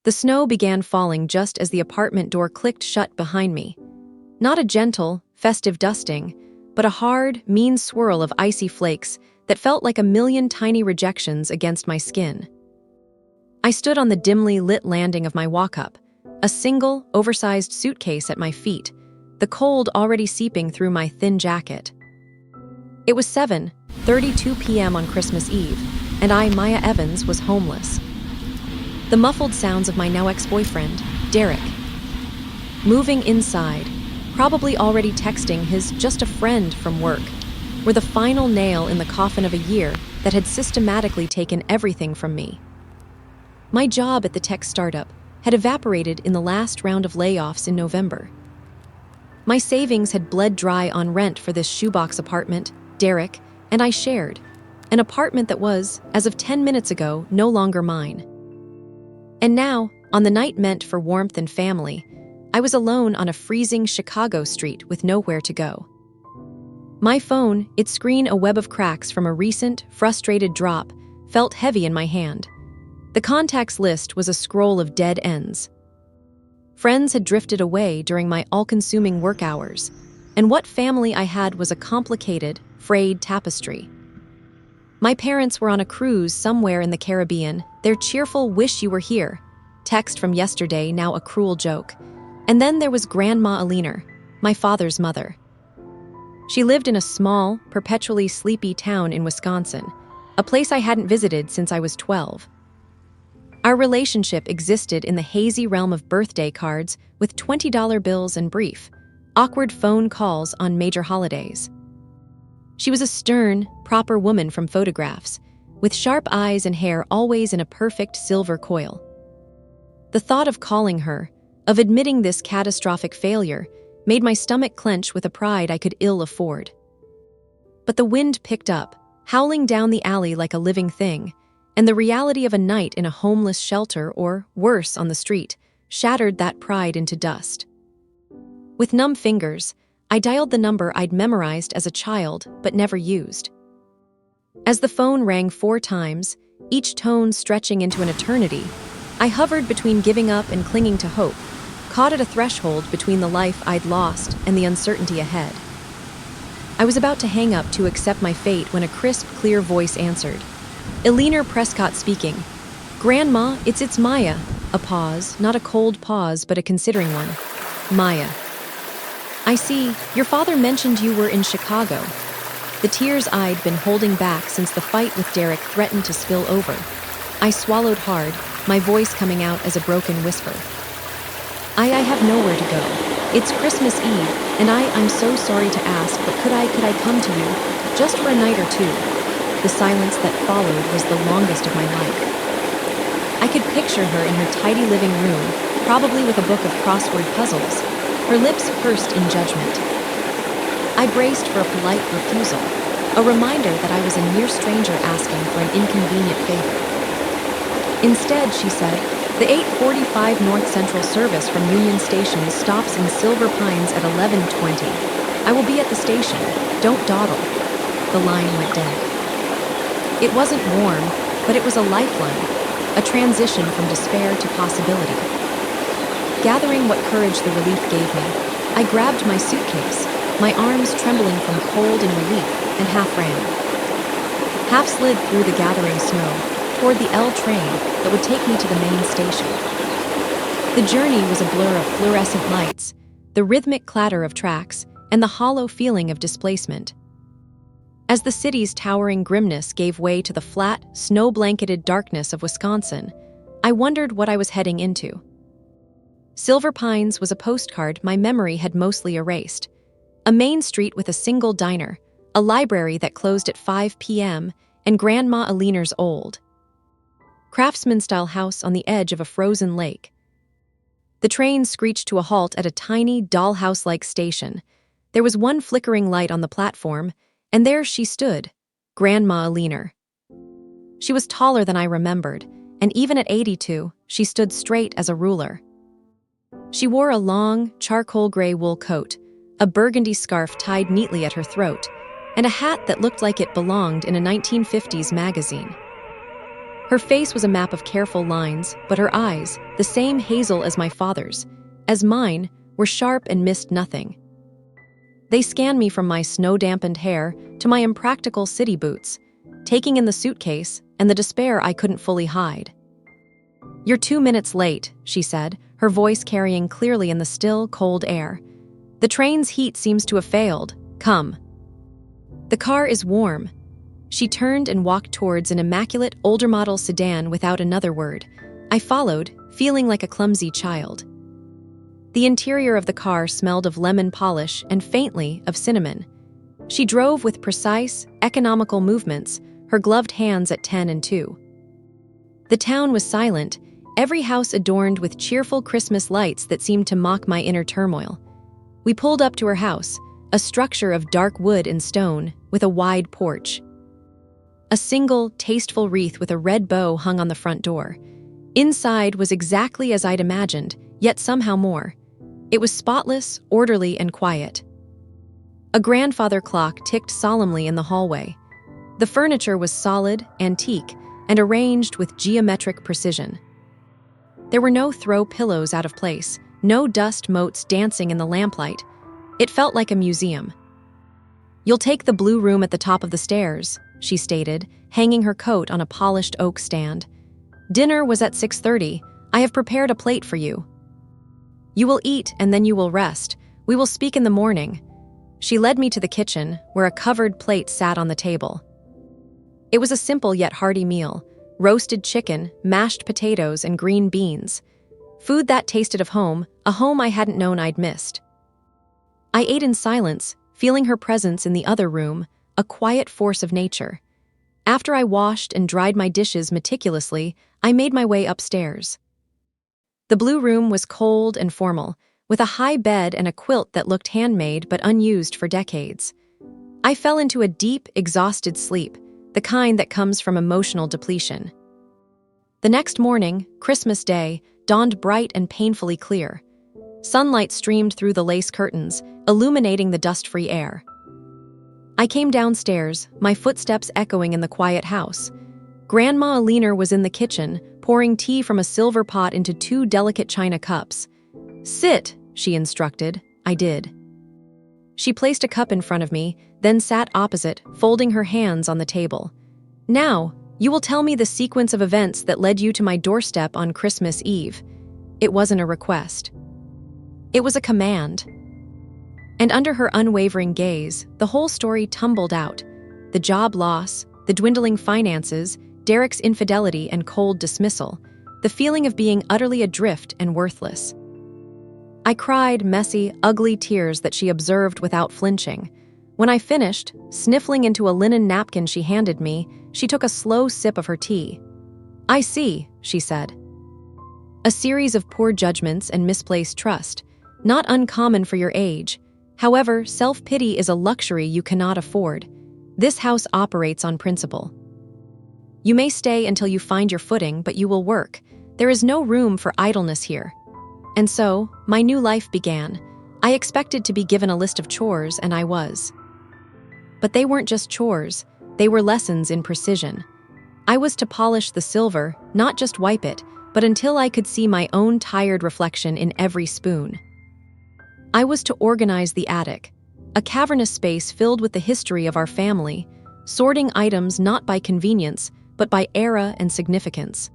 The snow began falling just as the apartment door clicked shut behind me. Not a gentle, festive dusting, but a hard, mean swirl of icy flakes that felt like a million tiny rejections against my skin. I stood on the dimly lit landing of my walk-up, a single, oversized suitcase at my feet, the cold already seeping through my thin jacket. It was 7:32 p.m. on Christmas Eve, and I, Maya Evans, was homeless. The muffled sounds of my now ex-boyfriend, Derek, moving inside, probably already texting his just a friend from work, were the final nail in the coffin of a year that had systematically taken everything from me. My job at the tech startup had evaporated in the last round of layoffs in November. My savings had bled dry on rent for this shoebox apartment Derek and I shared, an apartment that was, as of 10 minutes ago, no longer mine. And now, on the night meant for warmth and family, I was alone on a freezing Chicago street with nowhere to go. My phone, its screen a web of cracks from a recent, frustrated drop, felt heavy in my hand. The contacts list was a scroll of dead ends. Friends had drifted away during my all-consuming work hours, and what family I had was a complicated, frayed tapestry. My parents were on a cruise somewhere in the Caribbean, their cheerful "wish you were here" text from yesterday now a cruel joke. And then there was Grandma Aliner, my father's mother. She lived in a small, perpetually sleepy town in Wisconsin, a place I hadn't visited since I was 12. Our relationship existed in the hazy realm of birthday cards with $20 bills and brief, awkward phone calls on major holidays. She was a stern, proper woman from photographs, with sharp eyes and hair always in a perfect silver coil. The thought of calling her, of admitting this catastrophic failure, made my stomach clench with a pride I could ill afford. But the wind picked up, howling down the alley like a living thing, and the reality of a night in a homeless shelter or, worse, on the street, shattered that pride into dust. With numb fingers, I dialed the number I'd memorized as a child but never used. As the phone rang 4 times, each tone stretching into an eternity, I hovered between giving up and clinging to hope, caught at a threshold between the life I'd lost and the uncertainty ahead. I was about to hang up to accept my fate when a crisp, clear voice answered. Aliner Prescott speaking. Grandma, it's Maya. A pause, not a cold pause, but a considering one. Maya. I see, your father mentioned you were in Chicago. The tears I'd been holding back since the fight with Derek threatened to spill over. I swallowed hard, my voice coming out as a broken whisper. I have nowhere to go. It's Christmas Eve, and I'm so sorry to ask, but could I come to you, just for a night or two? The silence that followed was the longest of my life. I could picture her in her tidy living room, probably with a book of crossword puzzles, her lips pursed in judgment. I braced for a polite refusal, a reminder that I was a near stranger asking for an inconvenient favor. Instead, she said, the 8:45 North Central service from Union Station stops in Silver Pines at 11:20. I will be at the station. Don't dawdle. The line went dead. It wasn't warm, but it was a lifeline, a transition from despair to possibility. Gathering what courage the relief gave me, I grabbed my suitcase, my arms trembling from cold and relief, and half ran. Half slid through the gathering snow, toward the L train that would take me to the main station. The journey was a blur of fluorescent lights, the rhythmic clatter of tracks, and the hollow feeling of displacement. As the city's towering grimness gave way to the flat, snow-blanketed darkness of Wisconsin, I wondered what I was heading into. Silver Pines was a postcard my memory had mostly erased. A main street with a single diner, a library that closed at 5 p.m., and Grandma Aliner's old craftsman-style house on the edge of a frozen lake. The train screeched to a halt at a tiny, dollhouse-like station. There was one flickering light on the platform, and there she stood, Grandma Aliner. She was taller than I remembered, and even at 82, she stood straight as a ruler. She wore a long, charcoal gray wool coat, a burgundy scarf tied neatly at her throat, and a hat that looked like it belonged in a 1950s magazine. Her face was a map of careful lines, but her eyes, the same hazel as my father's, as mine, were sharp and missed nothing. They scanned me from my snow-dampened hair to my impractical city boots, taking in the suitcase and the despair I couldn't fully hide. "You're 2 minutes late," she said, her voice carrying clearly in the still, cold air. "The train's heat seems to have failed. Come." "The car is warm." She turned and walked towards an immaculate, older-model sedan without another word. I followed, feeling like a clumsy child. The interior of the car smelled of lemon polish and faintly of cinnamon. She drove with precise, economical movements, her gloved hands at 10 and 2. The town was silent, every house adorned with cheerful Christmas lights that seemed to mock my inner turmoil. We pulled up to her house, a structure of dark wood and stone, with a wide porch. A single, tasteful wreath with a red bow hung on the front door. Inside was exactly as I'd imagined, yet somehow more. It was spotless, orderly, and quiet. A grandfather clock ticked solemnly in the hallway. The furniture was solid, antique, and arranged with geometric precision. There were no throw pillows out of place, no dust motes dancing in the lamplight. It felt like a museum. "You'll take the blue room at the top of the stairs," she stated, hanging her coat on a polished oak stand. "Dinner was at 6:30. I have prepared a plate for you. You will eat and then you will rest. We will speak in the morning." She led me to the kitchen, where a covered plate sat on the table. It was a simple yet hearty meal: roasted chicken, mashed potatoes, and green beans. Food that tasted of home, a home I hadn't known I'd missed. I ate in silence, feeling her presence in the other room, a quiet force of nature. After I washed and dried my dishes meticulously, I made my way upstairs. The blue room was cold and formal, with a high bed and a quilt that looked handmade but unused for decades. I fell into a deep, exhausted sleep, the kind that comes from emotional depletion. The next morning, Christmas Day, dawned bright and painfully clear. Sunlight streamed through the lace curtains, illuminating the dust-free air. I came downstairs, my footsteps echoing in the quiet house. Grandma Alina was in the kitchen, pouring tea from a silver pot into 2 delicate china cups. "Sit," she instructed. I did. She placed a cup in front of me, then sat opposite, folding her hands on the table. "Now, you will tell me the sequence of events that led you to my doorstep on Christmas Eve." It wasn't a request. It was a command. And under her unwavering gaze, the whole story tumbled out. The job loss, the dwindling finances, Derek's infidelity and cold dismissal, the feeling of being utterly adrift and worthless. I cried messy, ugly tears that she observed without flinching. When I finished, sniffling into a linen napkin she handed me, she took a slow sip of her tea. "I see," she said. "A series of poor judgments and misplaced trust, not uncommon for your age. However, self-pity is a luxury you cannot afford. This house operates on principle. You may stay until you find your footing, but you will work. There is no room for idleness here." And so, my new life began. I expected to be given a list of chores, and I was. But they weren't just chores, they were lessons in precision. I was to polish the silver, not just wipe it, but until I could see my own tired reflection in every spoon. I was to organize the attic, a cavernous space filled with the history of our family, sorting items not by convenience, but by era and significance.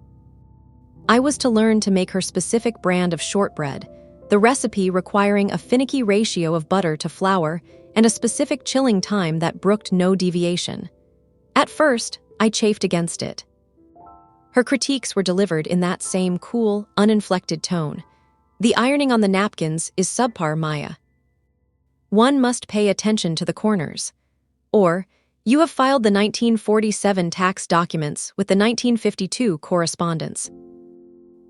I was to learn to make her specific brand of shortbread, the recipe requiring a finicky ratio of butter to flour and a specific chilling time that brooked no deviation. At first, I chafed against it. Her critiques were delivered in that same cool, uninflected tone. "The ironing on the napkins is subpar, Maya. One must pay attention to the corners." Or, "You have filed the 1947 tax documents with the 1952 correspondence."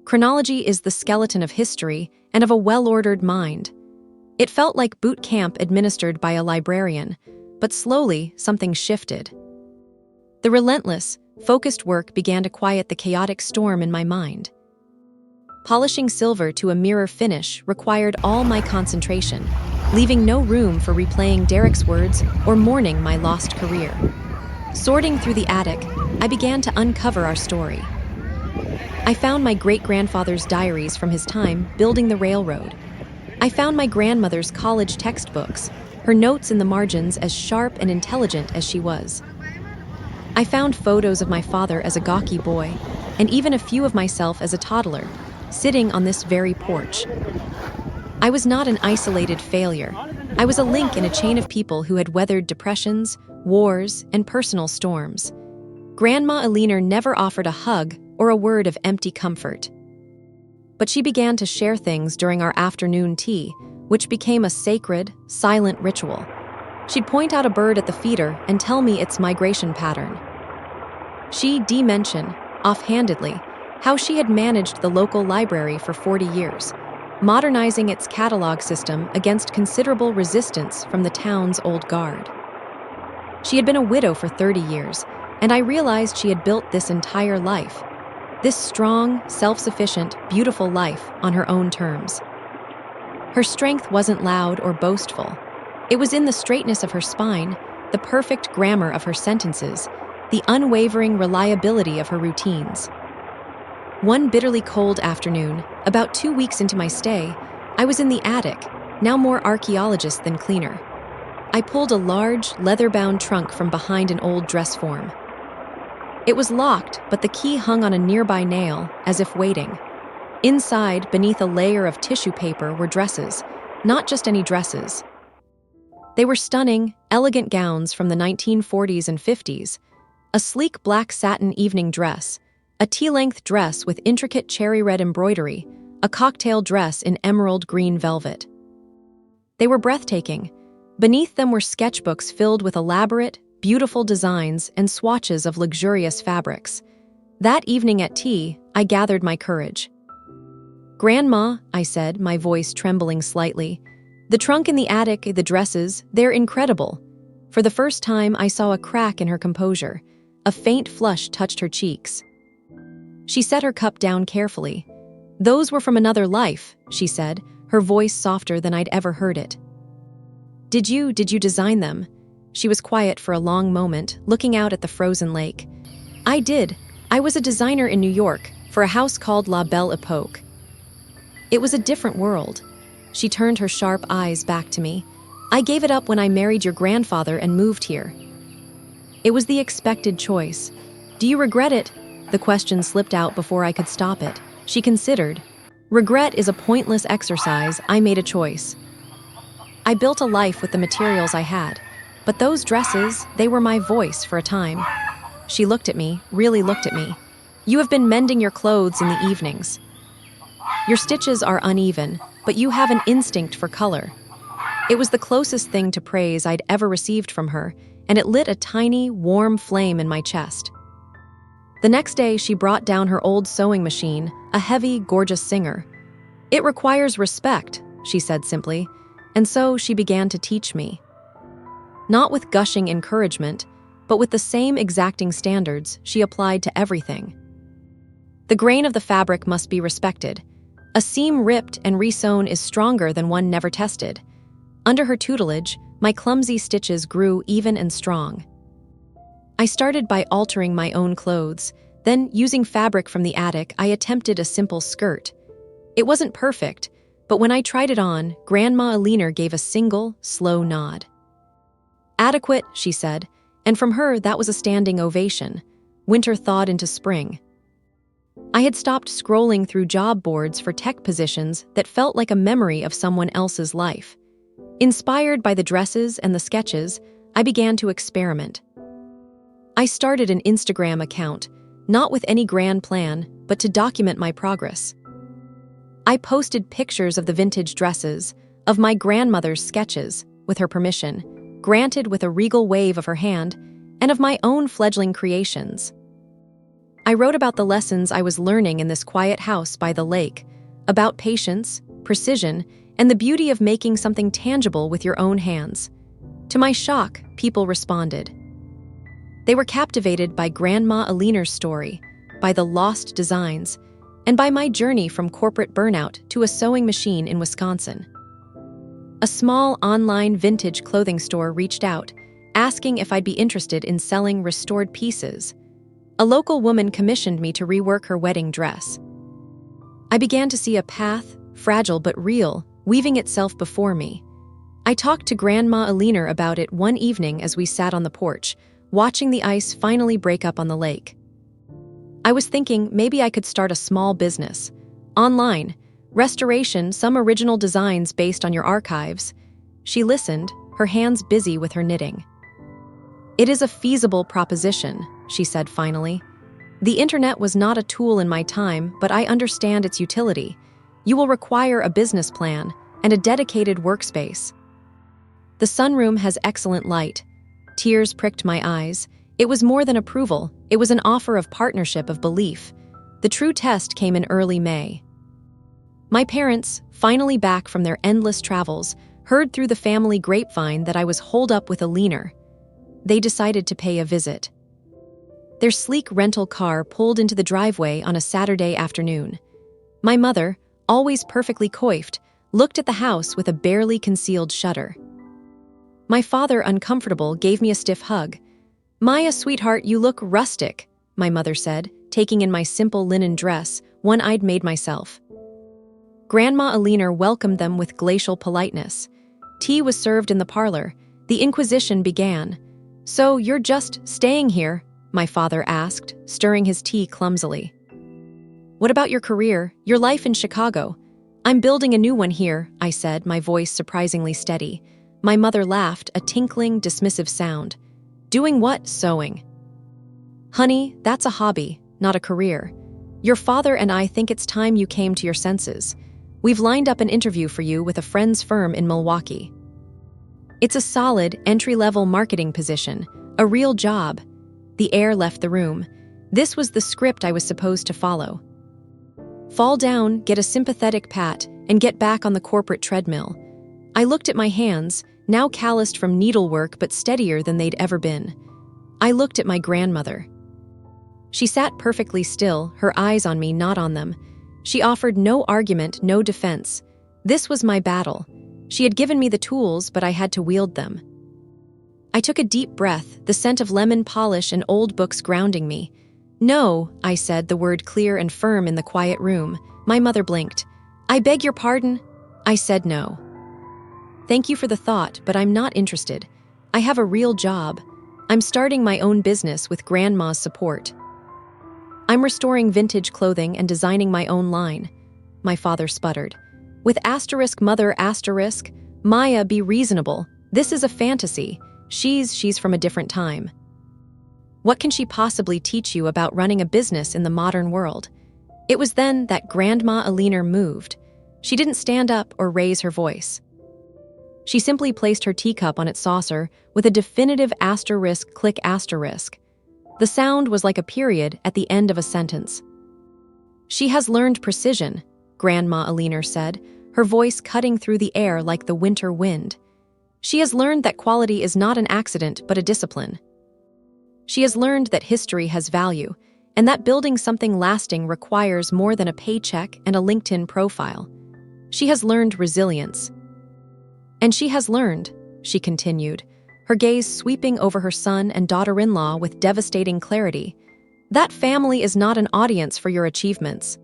Chronology is the skeleton of history and of a well-ordered mind. It felt like boot camp administered by a librarian, but slowly something shifted. The relentless, focused work began to quiet the chaotic storm in my mind. Polishing silver to a mirror finish required all my concentration, leaving no room for replaying Derek's words or mourning my lost career. Sorting through the attic, I began to uncover our story. I found my great-grandfather's diaries from his time building the railroad. I found my grandmother's college textbooks, her notes in the margins as sharp and intelligent as she was. I found photos of my father as a gawky boy, and even a few of myself as a toddler, sitting on this very porch. I was not an isolated failure. I was a link in a chain of people who had weathered depressions, wars, and personal storms. Grandma Alina never offered a hug or a word of empty comfort. But she began to share things during our afternoon tea, which became a sacred, silent ritual. She'd point out a bird at the feeder and tell me its migration pattern. She'd mention, offhandedly, how she had managed the local library for 40 years, modernizing its catalog system against considerable resistance from the town's old guard. She had been a widow for 30 years, and I realized she had built this entire life, this strong, self-sufficient, beautiful life on her own terms. Her strength wasn't loud or boastful. It was in the straightness of her spine, the perfect grammar of her sentences, the unwavering reliability of her routines. One bitterly cold afternoon, about 2 weeks into my stay, I was in the attic, now more archaeologist than cleaner. I pulled a large, leather-bound trunk from behind an old dress form. It was locked, but the key hung on a nearby nail, as if waiting. Inside, beneath a layer of tissue paper, were dresses, not just any dresses. They were stunning, elegant gowns from the 1940s and 50s, a sleek black satin evening dress, a tea-length dress with intricate cherry red embroidery, a cocktail dress in emerald green velvet. They were breathtaking. Beneath them were sketchbooks filled with elaborate, beautiful designs and swatches of luxurious fabrics. That evening at tea, I gathered my courage. "Grandma," I said, my voice trembling slightly, "the trunk in the attic, the dresses, they're incredible." For the first time, I saw a crack in her composure. A faint flush touched her cheeks. She set her cup down carefully. "Those were from another life," she said, her voice softer than I'd ever heard it. Did you design them?" She was quiet for a long moment, looking out at the frozen lake. "I did. I was a designer in New York, for a house called La Belle Époque. It was a different world." She turned her sharp eyes back to me. "I gave it up when I married your grandfather and moved here." It was the expected choice. "Do you regret it?" The question slipped out before I could stop it. She considered. "Regret is a pointless exercise. I made a choice. I built a life with the materials I had. But those dresses, they were my voice for a time." She looked at me, really looked at me. "You have been mending your clothes in the evenings. Your stitches are uneven, but you have an instinct for color." It was the closest thing to praise I'd ever received from her, and it lit a tiny, warm flame in my chest. The next day, she brought down her old sewing machine, a heavy, gorgeous Singer. "It requires respect," she said simply, and so she began to teach me. Not with gushing encouragement, but with the same exacting standards she applied to everything. The grain of the fabric must be respected. A seam ripped and resewn is stronger than one never tested. Under her tutelage, my clumsy stitches grew even and strong. I started by altering my own clothes, then using fabric from the attic, I attempted a simple skirt. It wasn't perfect, but when I tried it on, Grandma Alina gave a single, slow nod. "Adequate," she said, and from her that was a standing ovation. Winter thawed into spring. I had stopped scrolling through job boards for tech positions that felt like a memory of someone else's life. Inspired by the dresses and the sketches, I began to experiment. I started an Instagram account, not with any grand plan, but to document my progress. I posted pictures of the vintage dresses, of my grandmother's sketches, with her permission, granted with a regal wave of her hand, and of my own fledgling creations. I wrote about the lessons I was learning in this quiet house by the lake, about patience, precision, and the beauty of making something tangible with your own hands. To my shock, people responded. They were captivated by Grandma Alina's story, by the lost designs, and by my journey from corporate burnout to a sewing machine in Wisconsin. A small online vintage clothing store reached out, asking if I'd be interested in selling restored pieces. A local woman commissioned me to rework her wedding dress. I began to see a path, fragile but real, weaving itself before me. I talked to Grandma Alina about it one evening as we sat on the porch, watching the ice finally break up on the lake. I was thinking maybe I could start a small business. Online, restoration, some original designs based on your archives. She listened, her hands busy with her knitting. It is a feasible proposition, she said finally. The internet was not a tool in my time, but I understand its utility. You will require a business plan and a dedicated workspace. The sunroom has excellent light. Tears pricked my eyes. It was more than approval. It was an offer of partnership, of belief. The true test came in early May. My parents, finally back from their endless travels, heard through the family grapevine that I was holed up with a leaner. They decided to pay a visit. Their sleek rental car pulled into the driveway on a Saturday afternoon. My mother, always perfectly coiffed, looked at the house with a barely concealed shudder. My father, uncomfortable, gave me a stiff hug. "Maya, sweetheart, you look rustic," my mother said, taking in my simple linen dress, one I'd made myself. Grandma Alina welcomed them with glacial politeness. Tea was served in the parlor. The inquisition began. "So you're just staying here?" my father asked, stirring his tea clumsily. "What about your career, your life in Chicago?" "I'm building a new one here," I said, my voice surprisingly steady. My mother laughed, a tinkling, dismissive sound. "Doing what?" "Sewing." "Honey, that's a hobby, not a career. Your father and I think it's time you came to your senses. We've lined up an interview for you with a friend's firm in Milwaukee. It's a solid, entry-level marketing position, a real job." The air left the room. This was the script I was supposed to follow. Fall down, get a sympathetic pat, and get back on the corporate treadmill. I looked at my hands, now calloused from needlework but steadier than they'd ever been. I looked at my grandmother. She sat perfectly still, her eyes on me, not on them. She offered no argument, no defense. This was my battle. She had given me the tools, but I had to wield them. I took a deep breath, the scent of lemon polish and old books grounding me. "No," I said, the word clear and firm in the quiet room. My mother blinked. "I beg your pardon?" I said no. "Thank you for the thought, but I'm not interested. I have a real job. I'm starting my own business with Grandma's support. I'm restoring vintage clothing and designing my own line." My father sputtered. "With asterisk mother asterisk? Maya, be reasonable. This is a fantasy. She's from a different time. What can she possibly teach you about running a business in the modern world?" It was then that Grandma Alina moved. She didn't stand up or raise her voice. She simply placed her teacup on its saucer with a definitive asterisk click asterisk. The sound was like a period at the end of a sentence. "She has learned precision," Grandma Alina said, her voice cutting through the air like the winter wind. "She has learned that quality is not an accident but a discipline. She has learned that history has value, and that building something lasting requires more than a paycheck and a LinkedIn profile. She has learned resilience. And she has learned," she continued, her gaze sweeping over her son and daughter-in-law with devastating clarity, "that family is not an audience for your achievements,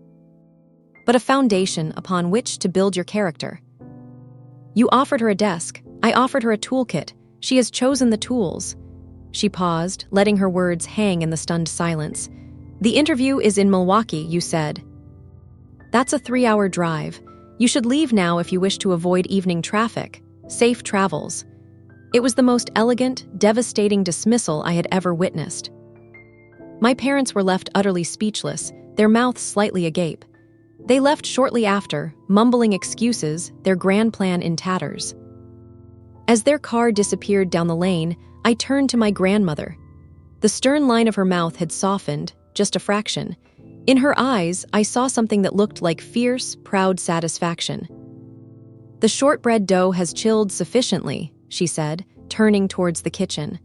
but a foundation upon which to build your character. You offered her a desk. I offered her a toolkit. She has chosen the tools." She paused, letting her words hang in the stunned silence. "The interview is in Milwaukee, you said." "That's a 3-hour drive. You should leave now if you wish to avoid evening traffic. Safe travels." It was the most elegant, devastating dismissal I had ever witnessed. My parents were left utterly speechless, their mouths slightly agape. They left shortly after, mumbling excuses, their grand plan in tatters. As their car disappeared down the lane, I turned to my grandmother. The stern line of her mouth had softened, just a fraction. In her eyes, I saw something that looked like fierce, proud satisfaction. "The shortbread dough has chilled sufficiently," she said, turning towards the kitchen.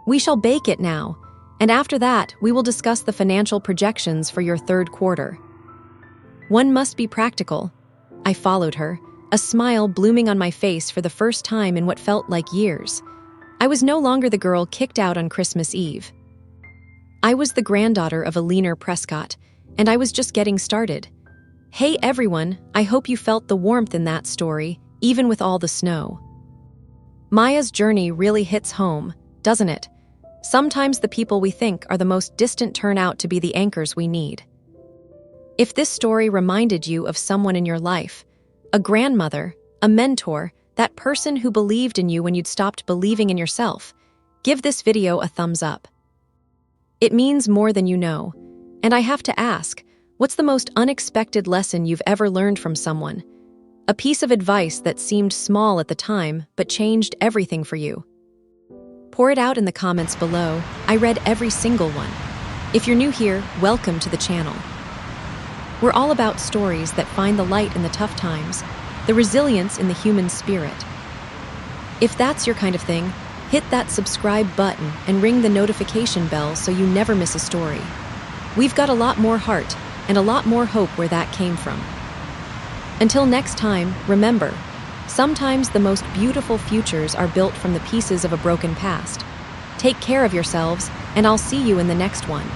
"We shall bake it now, and after that, we will discuss the financial projections for your third quarter." One must be practical. I followed her, a smile blooming on my face for the first time in what felt like years. I was no longer the girl kicked out on Christmas Eve. I was the granddaughter of a leaner Prescott, and I was just getting started. Hey everyone, I hope you felt the warmth in that story, even with all the snow. Maya's journey really hits home, doesn't it? Sometimes the people we think are the most distant turn out to be the anchors we need. If this story reminded you of someone in your life, a grandmother, a mentor, that person who believed in you when you'd stopped believing in yourself, give this video a thumbs up. It means more than you know. And I have to ask, what's the most unexpected lesson you've ever learned from someone? A piece of advice that seemed small at the time, but changed everything for you. Pour it out in the comments below. I read every single one. If you're new here, welcome to the channel. We're all about stories that find the light in the tough times, the resilience in the human spirit. If that's your kind of thing, hit that subscribe button and ring the notification bell so you never miss a story. We've got a lot more heart and a lot more hope where that came from. Until next time, remember, sometimes the most beautiful futures are built from the pieces of a broken past. Take care of yourselves, and I'll see you in the next one.